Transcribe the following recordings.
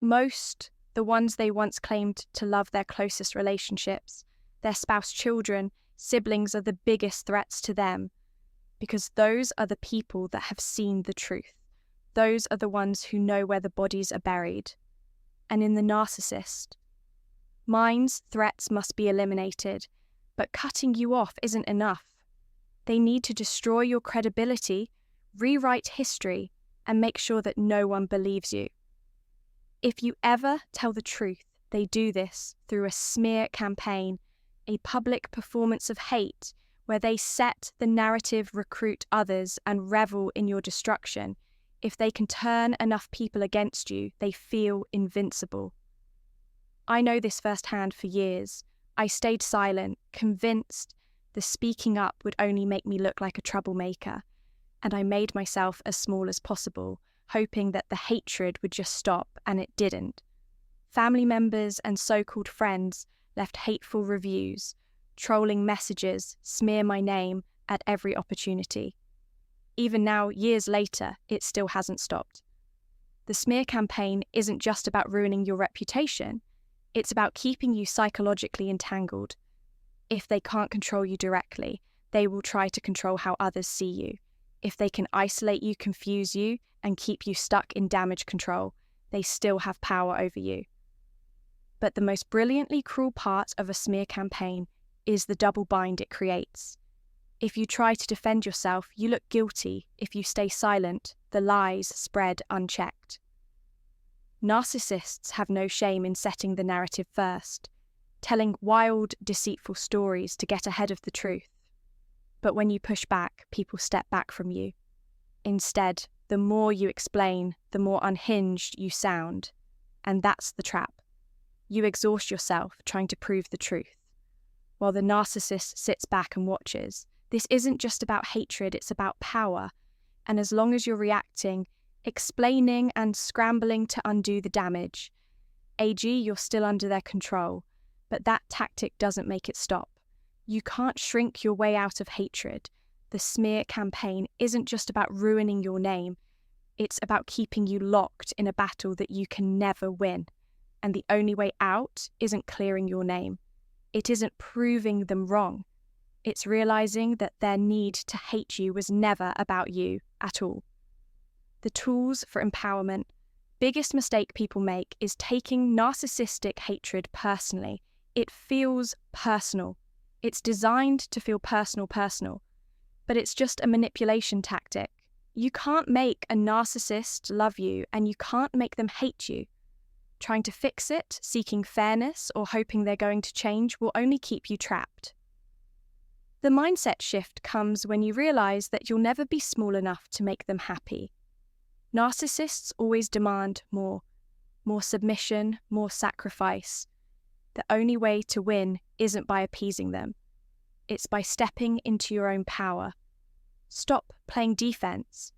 Most, the ones they once claimed to love their closest relationships, their spouse, children, siblings are the biggest threats to them because those are the people that have seen the truth. Those are the ones who know where the bodies are buried. And in the narcissist, mind's threats must be eliminated, but cutting you off isn't enough. They need to destroy your credibility, rewrite history, and make sure that no one believes you. If you ever tell the truth, they do this through a smear campaign, a public performance of hate where they set the narrative, recruit others, and revel in your destruction. If they can turn enough people against you, they feel invincible. I know this firsthand for years. I stayed silent, convinced the speaking up would only make me look like a troublemaker, and I made myself as small as possible, hoping that the hatred would just stop, and it didn't. Family members and so-called friends left hateful reviews, trolling messages, smear my name at every opportunity. Even now, years later, it still hasn't stopped. The smear campaign isn't just about ruining your reputation, it's about keeping you psychologically entangled. If they can't control you directly, they will try to control how others see you. If they can isolate you, confuse you, and keep you stuck in damage control, they still have power over you. But the most brilliantly cruel part of a smear campaign is the double bind it creates. If you try to defend yourself, you look guilty. If you stay silent, the lies spread unchecked. Narcissists have no shame in setting the narrative first, telling wild, deceitful stories to get ahead of the truth. But when you push back, people step back from you. Instead, the more you explain, the more unhinged you sound. And that's the trap. You exhaust yourself trying to prove the truth, while the narcissist sits back and watches. This isn't just about hatred, it's about power. And as long as you're reacting, explaining and scrambling to undo the damage, you're still under their control. But that tactic doesn't make it stop. You can't shrink your way out of hatred. The smear campaign isn't just about ruining your name. It's about keeping you locked in a battle that you can never win. And the only way out isn't clearing your name. It isn't proving them wrong. It's realizing that their need to hate you was never about you at all. The tools for empowerment. Biggest mistake people make is taking narcissistic hatred personally. It feels personal. It's designed to feel personal, but it's just a manipulation tactic. You can't make a narcissist love you, and you can't make them hate you. Trying to fix it, seeking fairness, or hoping they're going to change will only keep you trapped. The mindset shift comes when you realize that you'll never be small enough to make them happy. Narcissists always demand more submission, more sacrifice. The only way to win isn't by appeasing them. It's by stepping into your own power. Stop playing defense.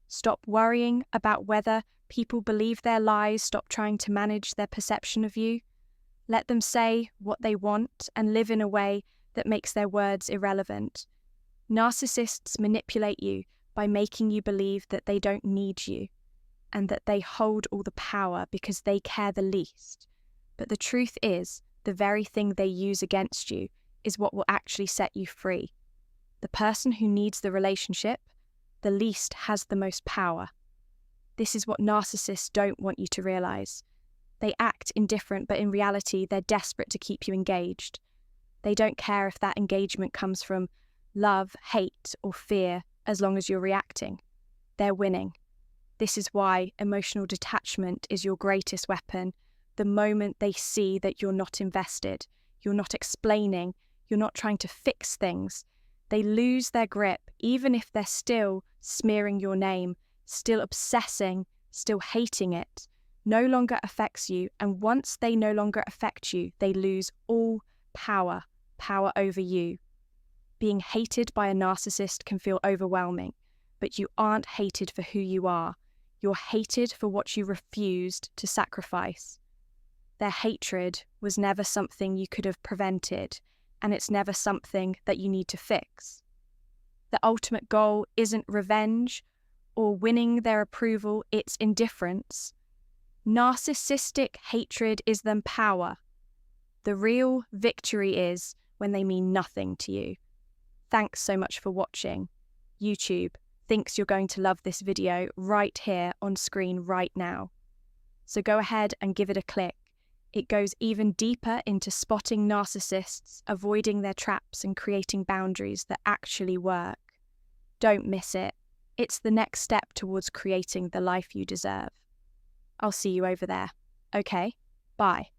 Stop worrying about whether people believe their lies. Stop trying to manage their perception of you. Let them say what they want and live in a way that makes their words irrelevant. Narcissists manipulate you by making you believe that they don't need you and that they hold all the power because they care the least. But the truth is, the very thing they use against you is what will actually set you free. The person who needs the relationship the least has the most power. This is what narcissists don't want you to realize. They act indifferent, but in reality, they're desperate to keep you engaged. They don't care if that engagement comes from love, hate, or fear, as long as you're reacting. They're winning. This is why emotional detachment is your greatest weapon. The moment they see that you're not invested, you're not explaining, you're not trying to fix things, they lose their grip, even if they're still smearing your name, still obsessing, still hating it, no longer affects you. And once they no longer affect you, they lose all power over you. Being hated by a narcissist can feel overwhelming, but you aren't hated for who you are. You're hated for what you refused to sacrifice. Their hatred was never something you could have prevented, and it's never something that you need to fix. The ultimate goal isn't revenge or winning their approval, it's indifference. Narcissistic hatred is then power. The real victory is when they mean nothing to you. Thanks so much for watching. YouTube thinks you're going to love this video right here on screen right now. So go ahead and give it a click. It goes even deeper into spotting narcissists, avoiding their traps and creating boundaries that actually work. Don't miss it. It's the next step towards creating the life you deserve. I'll see you over there. Okay, bye.